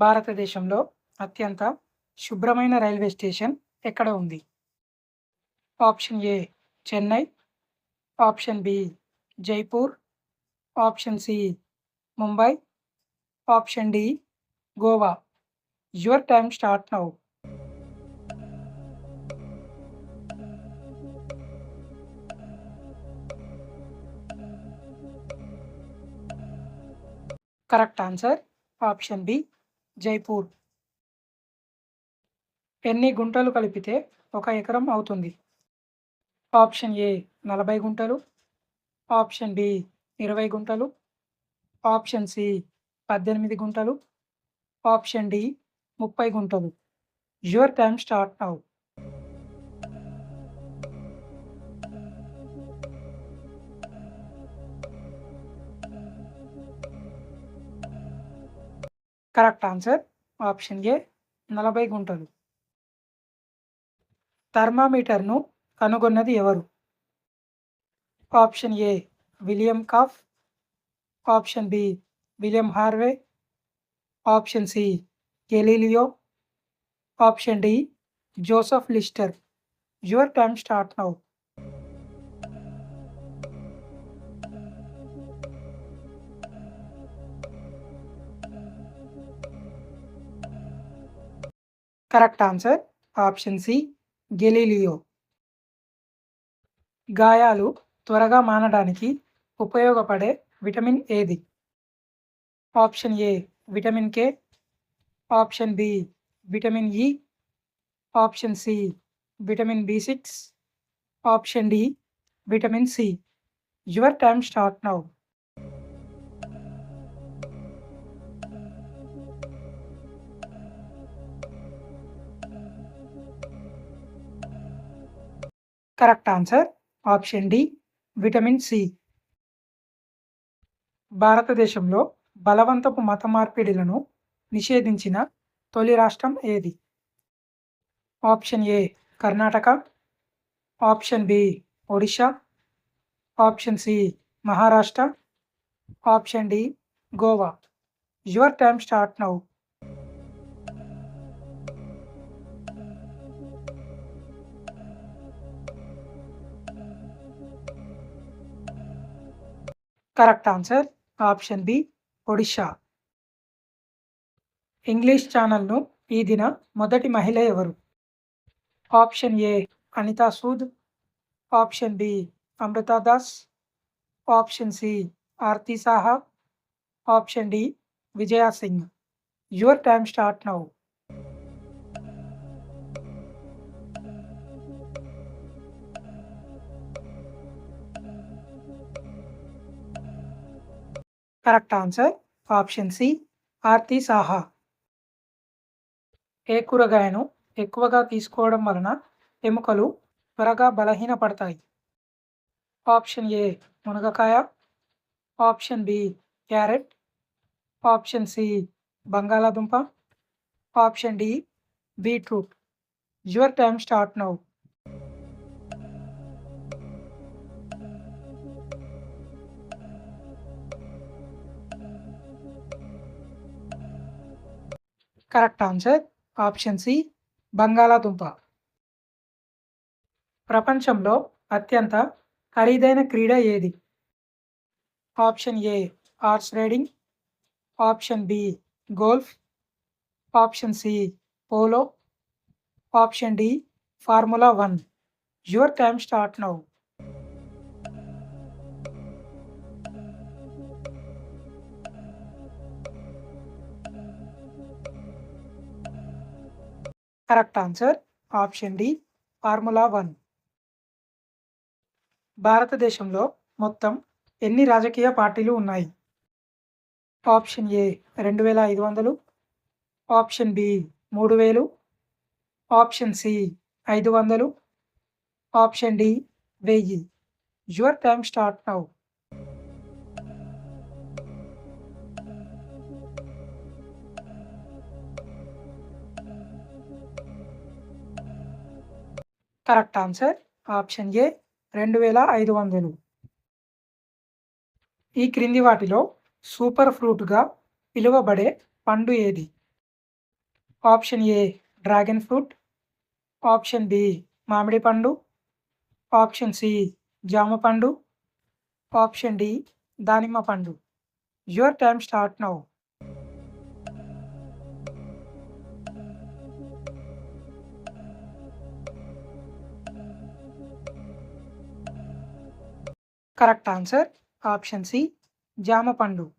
భారతదేశంలో అత్యంత శుభ్రమైన రైల్వే స్టేషన్ ఎక్కడ ఉంది? Option A Chennai, option B Jaipur, option C Mumbai, option D Goa. Your time start now. Correct answer option B Jaipur. ఎన్ని గుంటలు కలిపితే 1 ఎకరం అవుతుంది? ఆప్షన్ ఏ 40 గుంటలు, ఆప్షన్ బి 20 గుంటలు, ఆప్షన్ సి 18 గుంటలు, ఆప్షన్ డి 30 గుంటలు. Your time start now. Correct answer option A 40 గుంటలు. థర్మామీటర్ను కనుగొన్నది ఎవరు? Option A William Coff, option B William Harvey, option C Galileo, option D Joseph Lister. Your time start now. Correct answer option C Galileo. గాయాలు త్వరగా మానడానికి ఉపయోగపడే vitamin ఏది? Option A vitamin K, option B vitamin E, option C vitamin బి6, option D vitamin C. Your time start now. Correct answer option D vitamin C. భారతదేశంలో బలవంతపు మత మార్పిడులను నిషేధించిన తొలి రాష్ట్రం ఏది? Option A Karnataka, option B Odisha, option C Maharashtra, option D Goa. Your time start now. Correct answer option B Odisha. English ఛానల్ను ఈదిన మొదటి మహిళ ఎవరు? Option A Anita Sood, option B Amrita Das, option C Aarti Saha, option D Vijaya Singh. Your time start now. Correct answer option C Aarti Saha. ఏ కూరగాయను ఎక్కువగా తీసుకోవడం వలన ఎముకలు త్వరగా బలహీనపడతాయి? ఆప్షన్ ఏ మునగకాయ, option B carrot, option C బంగాళాదుంప, option D beetroot. Your time start now. Correct answer option C బంగాళాదుంప. ప్రపంచంలో అత్యంత ఖరీదైన క్రీడ ఏది? Option A horse riding, option B golf, option C polo, option D formula 1. Your time start now. Correct answer option D formula 1. భారతదేశంలో మొత్తం ఎన్ని రాజకీయ పార్టీలు ఉన్నాయి? Option A 2500, option B 3000, option C 500, option D 1000. Your time start now. Correct answer option A 2500. ఈ క్రింది వాటిలో super ఫ్రూట్గా పిలువబడే పండు ఏది? Option A dragon fruit, option B మామిడి పండు, ఆప్షన్ సి జామ పండు, ఆప్షన్ డి దానిమ్మ పండు. Your time start now. Correct answer option C జామ పండు.